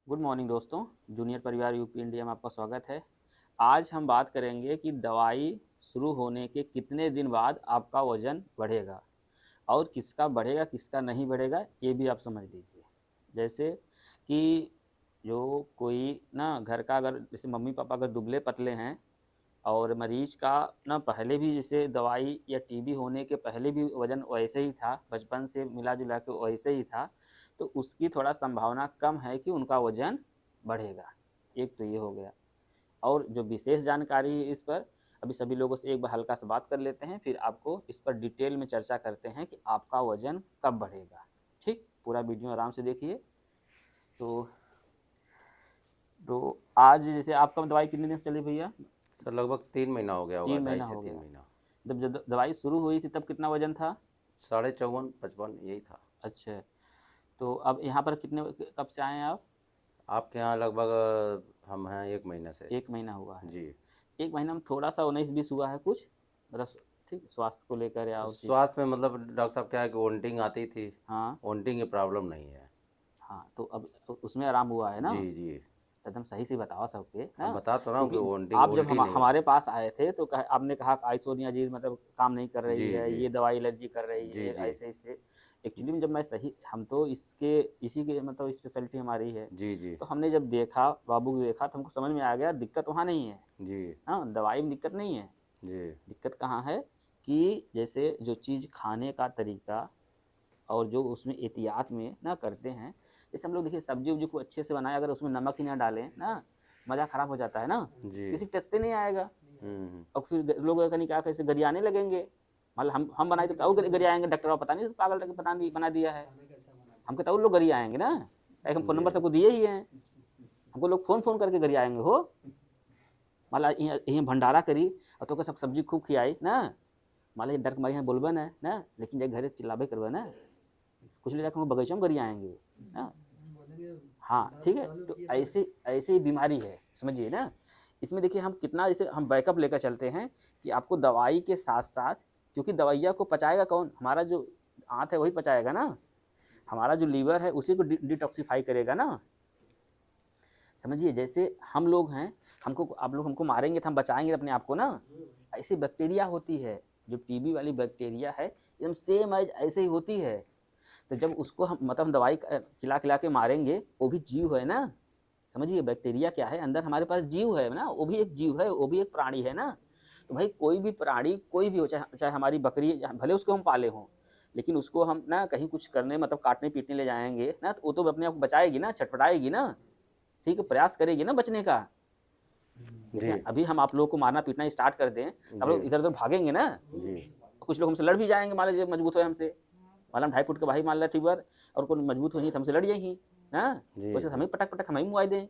Good morning दोस्तों। Junior परिवार UP India में आपका स्वागत है। आज हम बात करेंगे कि दवाई शुरू होने के कितने दिन बाद आपका वज़न बढ़ेगा और किसका बढ़ेगा किसका नहीं बढ़ेगा, ये भी आप समझ लीजिए। जैसे कि जो कोई ना घर का, अगर जैसे मम्मी पापा अगर दुबले पतले हैं और मरीज का ना पहले भी जैसे दवाई या टीबी होने के पहले भी वज़न वैसे ही था, बचपन से मिला जुला के वैसे ही था, तो उसकी थोड़ा संभावना कम है कि उनका वज़न बढ़ेगा। एक तो ये हो गया। और जो विशेष जानकारी है इस पर, अभी सभी लोगों से एक बार हल्का सा बात कर लेते हैं, फिर आपको इस पर डिटेल में चर्चा करते हैं कि आपका वज़न कब बढ़ेगा। ठीक, पूरा वीडियो आराम से देखिए। तो आज जैसे आपका दवाई कितने दिन से चली भैया? सर लगभग 3 महीना हो गया होगा, 3 ढाई महीना से हो तीन गया। महीना जब दवाई शुरू हुई थी तब कितना वज़न था? 54-55 यही था। अच्छा, तो अब यहाँ पर कितने, कब से आए हैं आप? आपके यहाँ लगभग हम हैं 1 महीने से। 1 महीना हुआ है। जी। 1 महीना में थोड़ा सा 19-20 हुआ है कुछ, मतलब ठीक स्वास्थ्य को लेकर या और चीज़। स्वास्थ्य में मतलब डॉक्टर साहब क्या है कि वोमिटिंग आती थी। हाँ वोमिटिंग की प्रॉब्लम नहीं है। हाँ, तो अब तो उसमें आराम हुआ है ना? जी जी। तो एकदम सही से बताओ सबके, हम हाँ। बता तो रहा हूँ कि क्योंकि वोमिटिंग आप जब उल्टी नहीं हमारे होती। पास आए थे तो आपने कहा कि आइसोनियाज़िड मतलब काम नहीं कर रही जी है, जी। ये दवाई एलर्जी कर रही जी है, जी। ऐसे ऐसे। एक्चुअली में जब मैं सही, हम तो इसके इसी के मतलब स्पेशलिटी हमारी है। जी जी। तो हमने जब देखा, बाबू को देखा, तो हमको समझ में आ गया दिक्कत वहाँ नहीं है। जी हाँ, दवाई में दिक्कत नहीं है। जी। दिक्कत कहाँ है कि जैसे जो चीज़ खाने का तरीका और जो उसमें एहतियात में ना करते हैं। जैसे हम लोग देखिए सब्जी उब्जी को अच्छे से बनाए, अगर उसमें नमक ही ना डालें ना, मज़ा ख़राब हो जाता है ना, जी। किसी टेस्ट ही नहीं आएगा। हम्म। और फिर लोग कहीं क्या कैसे गरियाने लगेंगे। मतलब हम बनाए तो और गरियाएंगे, डॉक्टर पता नहीं पागल करके बना दिया है। हम कहते और लोग गरियाएंगे ना, एक हम फ़ोन जी नंबर सबको दिए ही हैं। हमको लोग फ़ोन फ़ोन करके गरियाएंगे हो। मतलब यहाँ भंडारा करी और तो सब सब्जी खूब खियाई ना, मान लीजिए डर के मारे यहाँ बोलबे ना, लेकिन जब घरे चिल्लाबे करबे ना, कुछ ले जाकर हम बगीचा में गरियाएंगे ना। हाँ ठीक है, तो ऐसे ऐसे ही बीमारी है, समझिए ना। इसमें देखिए हम कितना, जैसे हम बैकअप लेकर चलते हैं कि आपको दवाई के साथ साथ, क्योंकि दवाइया को पचाएगा कौन? हमारा जो आँत है वही पचाएगा ना, हमारा जो लीवर है उसी को डिटॉक्सिफाई करेगा ना। समझिए, जैसे हम लोग हैं, हमको आप लोग हमको मारेंगे तो हम बचाएंगे अपने आप को ना। ऐसी बैक्टीरिया होती है, जो टीबी वाली बैक्टीरिया है एकदम सेम एज ऐसे ही होती है। तो जब उसको हम मतलब हम दवाई खिला खिला के मारेंगे, वो भी जीव है ना। समझिए बैक्टीरिया क्या है, अंदर हमारे पास जीव है ना, वो भी एक जीव है, वो भी एक प्राणी है ना। तो भाई कोई भी प्राणी कोई भी हो, चाहे चाहे हमारी बकरी, भले उसको हम पाले हों, लेकिन उसको हम ना कहीं कुछ करने मतलब काटने पीटने ले जाएंगे ना, तो वो तो अपने आप को बचाएगी ना, छटपटाएगी ना। ठीक है, प्रयास करेगी ना बचने का। जैसे जी अभी हम आप लोगों को मारना पीटना स्टार्ट कर दें, आप जी। लोग इधर उधर भागेंगे ना। जी कुछ लोग हमसे लड़ भी जाएंगे, मान लीजिए मजबूत हो हमसे, मान 2.5 फुट का भाई मान ला ठीक, और कोई मजबूत हो तो हमसे लड़ जाही। हाँ, जी वैसे जी। हमें पटक पटक हमें मुआई दें।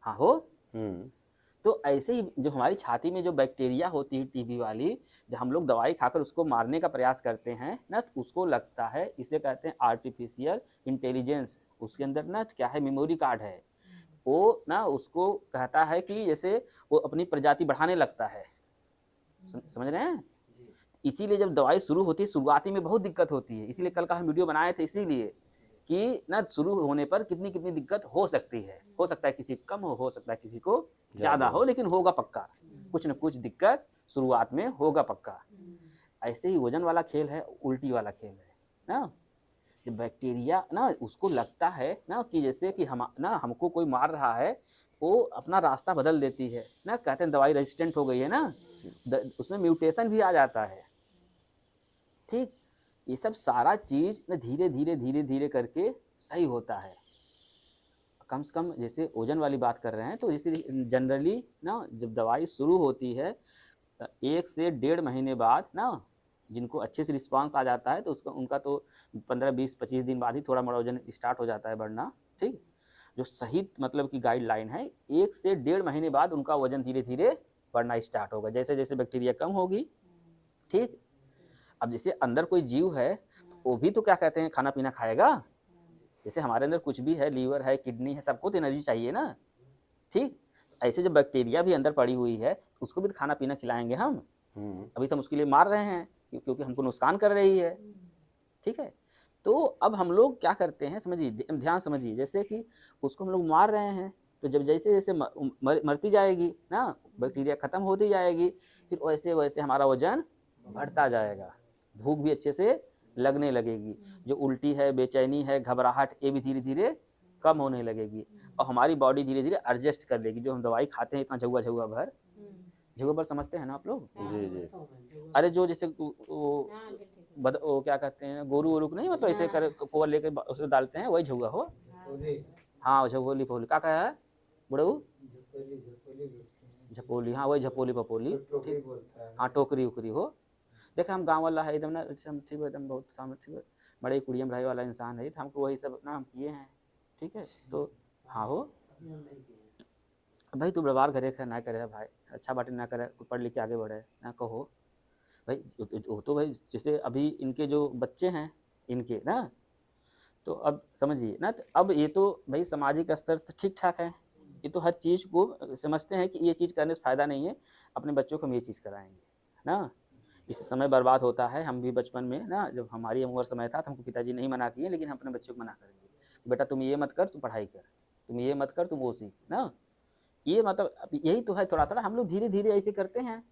हाँ हो। हम्म। तो ऐसे ही जो हमारी छाती में जो बैक्टीरिया होती है टीबी वाली, जब हम लोग दवाई खाकर उसको मारने का प्रयास करते हैं ना, तो उसको लगता है, इसे कहते हैं आर्टिफिशियल इंटेलिजेंस। उसके अंदर ना क्या है, मेमोरी कार्ड है। वो ना उसको कहता है कि जैसे वो अपनी प्रजाति बढ़ाने लगता है। समझ रहे हैं? इसीलिए जब दवाई शुरू होती है, शुरुआती में बहुत दिक्कत होती है। इसीलिए कल का हम वीडियो बनाए थे, इसीलिए कि ना शुरू होने पर कितनी कितनी दिक्कत हो सकती है। हो सकता है किसी को कम हो सकता है किसी को ज़्यादा ज़्यादा हो, हो। लेकिन होगा पक्का। कुछ न कुछ दिक्कत शुरुआत में होगा पक्का। ऐसे ही वजन वाला खेल है, उल्टी वाला खेल है ना। जब बैक्टीरिया ना उसको लगता है ना कि जैसे कि हम ना हमको कोई मार रहा है, वो अपना रास्ता बदल देती है ना, कहते हैं दवाई रेजिस्टेंट हो गई है ना, उसमें म्यूटेशन भी आ जाता है। ठीक, ये सब सारा चीज ना धीरे धीरे धीरे धीरे करके सही होता है। कम से कम जैसे ओजन वाली बात कर रहे हैं, तो जैसे जनरली ना जब दवाई शुरू होती है, 1 से 1.5 महीने बाद ना, जिनको अच्छे से रिस्पांस आ जाता है तो उसका उनका तो 15-20-25 दिन बाद ही थोड़ा मोड़ा वजन स्टार्ट हो जाता है बढ़ना। ठीक, जो सही मतलब की गाइडलाइन है, 1 से 1.5 महीने बाद उनका वजन धीरे धीरे बढ़ना स्टार्ट होगा, जैसे जैसे बैक्टीरिया कम होगी। ठीक, अब जैसे अंदर कोई जीव है, तो वो भी तो क्या कहते हैं खाना पीना खाएगा। जैसे हमारे अंदर कुछ भी है, लीवर है, किडनी है, सबको तो एनर्जी चाहिए ना। ठीक, ऐसे जो बैक्टीरिया भी अंदर पड़ी हुई है, उसको भी तो खाना पीना खिलाएंगे हम। हम्म। अभी तो हम उसके लिए मार रहे हैं क्योंकि हमको नुकसान कर रही है। ठीक है, तो अब हम लोग क्या करते हैं समझिए, ध्यान समझिए, जैसे कि उसको हम लोग मार रहे हैं, तो जब जैसे जैसे मरती जाएगी ना, बैक्टीरिया खत्म होती जाएगी, फिर वैसे वैसे हमारा वजन बढ़ता जाएगा, भूख भी अच्छे से लगने लगेगी, जो उल्टी है, बेचैनी है, घबराहट, ये भी धीरे धीरे कम होने लगेगी, और हमारी बॉडी धीरे धीरे एडजस्ट कर लेगी। जो हम दवाई खाते हैं इतना झुआ झुआ भर, झुआ भर समझते हैं ना आप लोग? जी जी। अरे जो जैसे वो क्या कहते हैं, गोरू वोरू को नहीं, मतलब ऐसे कर कोवर लेके उसमें डालते हैं, वही झुआ हो। हाँ झपोली पोली क्या कहा है बड़ऊ? झपोली, हाँ वही झपोली पपोली, ठीक। हाँ टोकरी उकरी हो। देखा हम गांव वाला है एकदम ना, हम ठीक है एकदम बहुत सामने, ठीक है बड़े कुड़ियम रहे वाला इंसान है, तो हमको वही सब ना हम किए हैं, ठीक है। तो हाँ हो भाई, तू व्यवहार करे है ना करे भाई, अच्छा बाटे ना करे, पढ़ लिख के आगे बढ़े ना कहो भाई। वो तो भाई जैसे अभी इनके जो बच्चे हैं इनके ना, तो अब समझिए ना, तो अब ये तो भाई सामाजिक स्तर से ठीक ठाक है, ये तो हर चीज़ को समझते हैं कि ये चीज़ करने से फ़ायदा नहीं है, अपने बच्चों को हम ये चीज़ कराएंगे ना। इससे समय बर्बाद होता है। हम भी बचपन में ना, जब हमारी उम्र समय था, तो हमको पिताजी नहीं मना किए, लेकिन हम अपने बच्चों को मना करेंगे कि बेटा तुम ये मत कर, तुम पढ़ाई कर, तुम ये मत कर, तुम वो सीख ना। ये मतलब यही तो है, थोड़ा थोड़ा हम लोग धीरे धीरे ऐसे करते हैं,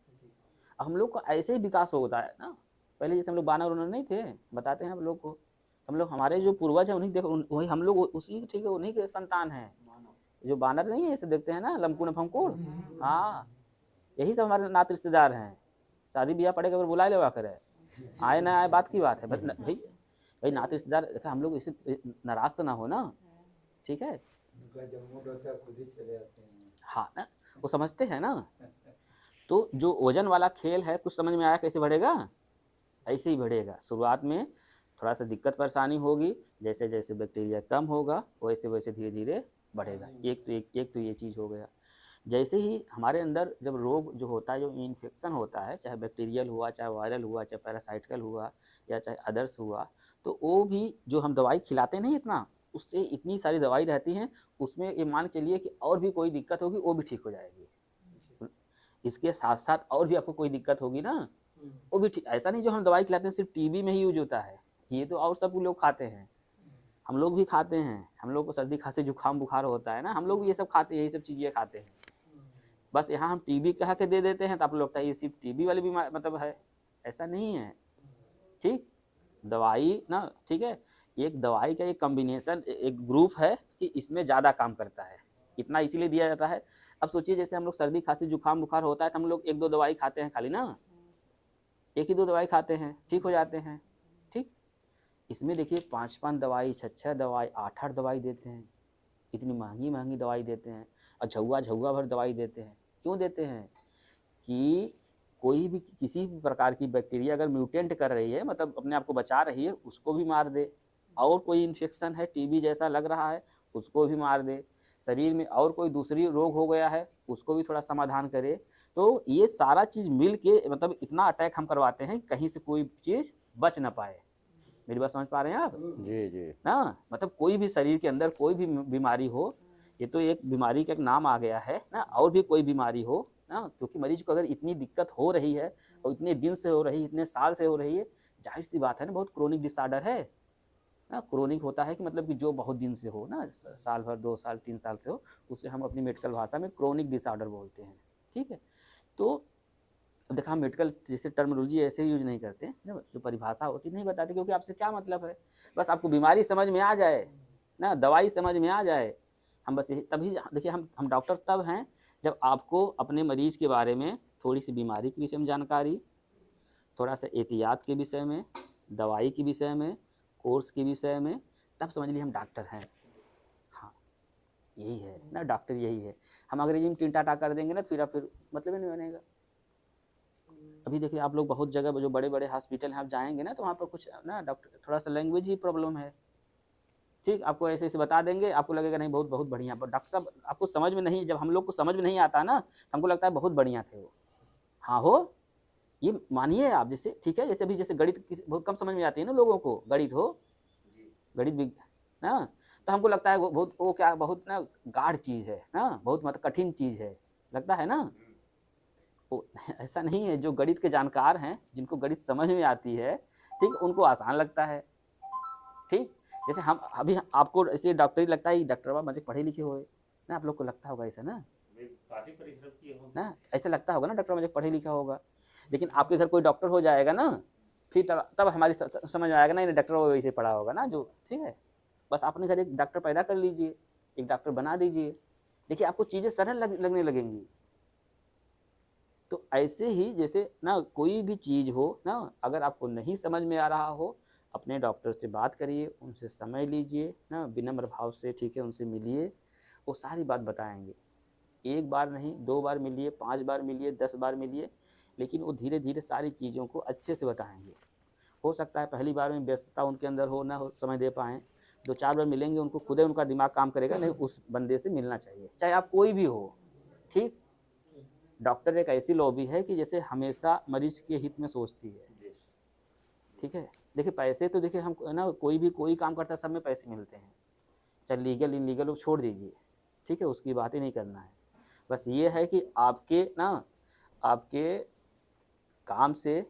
हम लोग को ऐसे ही विकास होता है ना। पहले जैसे हम लोग बानर उनर नहीं थे, बताते हैं हम लोग को, हम लोग हमारे जो पूर्वज है उन्हीं देखो, वही हम लोग उसी, ठीक है, उन्हीं के संतान हैं। जो बानर नहीं है ऐसे देखते हैं ना, लमकुन फमकुड़, हाँ यही सब हमारे नात रिश्तेदार हैं। शादी ब्याह पड़ेगा अगर बुला लेवा करे, आए ना आए बात की बात है भाई, भाई नात रिश्तेदार देखा, हम लोग इसे नाराज तो ना हो ना, ठीक है। हाँ ना, वो समझते हैं ना। तो जो वजन वाला खेल है, कुछ समझ में आया कैसे बढ़ेगा? ऐसे ही बढ़ेगा। शुरुआत में थोड़ा सा दिक्कत परेशानी होगी, जैसे जैसे बैक्टीरिया कम होगा वैसे वैसे धीरे धीरे बढ़ेगा। एक तो ये चीज़ हो गया। जैसे ही हमारे अंदर जब रोग जो होता है, जो इन्फेक्शन होता है, चाहे बैक्टीरियल हुआ, चाहे वायरल हुआ, चाहे पैरासाइटिकल हुआ, या चाहे अदर्स हुआ, तो वो भी जो हम दवाई खिलाते नहीं इतना, उससे इतनी सारी दवाई रहती हैं, उसमें ये मान के चलिए कि और भी कोई दिक्कत होगी वो भी ठीक हो जाएगी। इसके साथ साथ और भी आपको कोई दिक्कत होगी ना, वो भी ठीक। ऐसा नहीं जो हम दवाई खिलाते हैं सिर्फ टीबी में ही यूज होता है, ये तो और सब लोग खाते हैं, हम लोग भी खाते हैं। हम लोग को सर्दी खांसी जुकाम बुखार होता है ना, हम लोग भी ये सब खाते हैं, यही सब चीज़ें खाते हैं। बस यहाँ हम टीबी कह के दे देते हैं, तो आप लोग लगता है ये सिर्फ टीबी वाली बीमारी मतलब है, ऐसा नहीं है, ठीक। दवाई ना, ठीक है, एक दवाई का एक कॉम्बिनेशन, एक ग्रुप है कि इसमें ज़्यादा काम करता है, इतना इसीलिए दिया जाता है। अब सोचिए जैसे हम लोग सर्दी खांसी जुकाम बुखार होता है, तो हम लोग एक दो दवाई खाते हैं खाली ना, एक ही दो दवाई खाते हैं, ठीक हो जाते हैं, ठीक। इसमें देखिए 5-5 दवाई, 6-6 दवाई, 8-8 दवाई देते हैं, इतनी महंगी महंगी दवाई देते हैं, और झौआ झौआ भर दवाई देते हैं। क्यों देते हैं? कि कोई भी किसी भी प्रकार की बैक्टीरिया अगर म्यूटेंट कर रही है, मतलब अपने आप को बचा रही है, उसको भी मार दे, और कोई इन्फेक्शन है टीबी जैसा लग रहा है उसको भी मार दे, शरीर में और कोई दूसरी रोग हो गया है उसको भी थोड़ा समाधान करे। तो ये सारा चीज़ मिल के मतलब इतना अटैक हम करवाते हैं कि कहीं से कोई चीज़ बच ना पाए। मेरी बात समझ पा रहे हैं आप? जी जी। ना मतलब कोई भी शरीर के अंदर कोई भी बीमारी हो, ये तो एक बीमारी का एक नाम आ गया है ना, और भी कोई बीमारी हो ना, क्योंकि मरीज को अगर इतनी दिक्कत हो रही है और इतने दिन से हो रही है, इतने साल से हो रही है, जाहिर सी बात है ना, बहुत क्रोनिक डिसऑर्डर है ना। क्रोनिक होता है कि मतलब कि जो बहुत दिन से हो ना, साल भर 2 साल 3 साल से हो, उसे हम अपनी मेडिकल भाषा में क्रोनिक डिसऑर्डर बोलते हैं, ठीक है। तो देखा हम मेडिकल जैसे टर्मिनोलॉजी ऐसे यूज नहीं करते, जो परिभाषा होती नहीं बताते, क्योंकि आपसे क्या मतलब है, बस आपको बीमारी समझ में आ जाए ना, दवाई समझ में आ जाए, हम बस यही तभी देखिए हम डॉक्टर तब हैं जब आपको अपने मरीज के बारे में थोड़ी सी बीमारी के विषय में जानकारी, थोड़ा सा एहतियात के विषय में, दवाई के विषय में, कोर्स के विषय में, तब समझ लीजिए हम डॉक्टर हैं। हाँ यही है ना, डॉक्टर यही है। हम अंग्रेजी में टिंटाटा कर देंगे ना, फिर मतलब ही नहीं बनेगा। अभी देखिए आप लोग बहुत जगह जो बड़े बड़े हॉस्पिटल हैं आप जाएंगे ना, तो वहाँ पर कुछ ना डॉक्टर थोड़ा सा लैंग्वेज ही प्रॉब्लम है, ठीक। आपको ऐसे ऐसे बता देंगे, आपको लगेगा नहीं बहुत बहुत बढ़िया, पर डॉक्टर साहब आपको समझ में नहीं, जब हम लोग को समझ में नहीं आता ना, हमको लगता है बहुत बढ़िया थे वो। हाँ हो, ये मानिए आप, जैसे ठीक है, जैसे अभी जैसे गणित बहुत कम समझ में आती है ना लोगों को, गणित हो, गणित ना, तो हमको लगता है वो क्या बहुत ना गाढ़ चीज़ है ना, बहुत मतलब कठिन चीज़ है, लगता है ना। वो ऐसा नहीं है, जो गणित के जानकार हैं, जिनको गणित समझ में आती है, ठीक, उनको आसान लगता है। ठीक, जैसे हम अभी आपको ऐसे डॉक्टरी लगता है, डॉक्टर बाबा मुझे पढ़े लिखे हुए ना, आप लोग को लगता होगा ऐसा ना, काफी परिश्रम किए होंगे ना ऐसा लगता होगा ना डॉक्टर मुझे पढ़े लिखा होगा, लेकिन आपके घर कोई डॉक्टर हो जाएगा ना, फिर तब हमारी समझ में आएगा ना, डॉक्टर वैसे पढ़ा होगा ना जो, ठीक है। बस अपने घर एक डॉक्टर पैदा कर लीजिए, एक डॉक्टर बना दीजिए, देखिए आपको चीज़ें सरल लगने लगेंगी। तो ऐसे ही जैसे ना कोई भी चीज़ हो ना, अगर आपको नहीं समझ में आ रहा हो, अपने डॉक्टर से बात करिए, उनसे समय लीजिए ना, विनम्र भाव से, ठीक है, उनसे मिलिए, वो सारी बात बताएंगे। एक बार नहीं, 2 बार मिलिए, 5 बार मिलिए, 10 बार मिलिए, लेकिन वो धीरे धीरे सारी चीज़ों को अच्छे से बताएंगे। हो सकता है पहली बार में व्यस्तता उनके अंदर हो, ना हो समय दे पाएँ, 2-4 बार मिलेंगे, उनको खुद ही उनका दिमाग काम करेगा, नहीं उस बंदे से मिलना चाहिए, चाहे आप कोई भी हो, ठीक। डॉक्टर एक ऐसी लॉबी है कि जैसे हमेशा मरीज के हित में सोचती है, ठीक है। देखिए पैसे तो देखिए हम ना कोई भी कोई काम करता है, सब में पैसे मिलते हैं, चाहे लीगल इनलीगल वो छोड़ दीजिए, ठीक है, उसकी बात ही नहीं करना है। बस ये है कि आपके ना, आपके काम से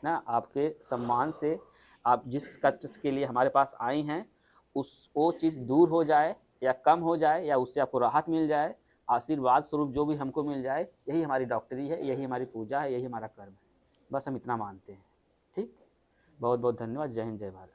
ना, आपके सम्मान से, आप जिस कष्ट के लिए हमारे पास आई हैं, उस वो चीज़ दूर हो जाए या कम हो जाए, या उससे आपको राहत मिल जाए, आशीर्वाद स्वरूप जो भी हमको मिल जाए, यही हमारी डॉक्टरी है, यही हमारी पूजा है, यही हमारा कर्म है। बस हम इतना मानते हैं, ठीक। बहुत बहुत धन्यवाद। जय हिंद, जय भारत।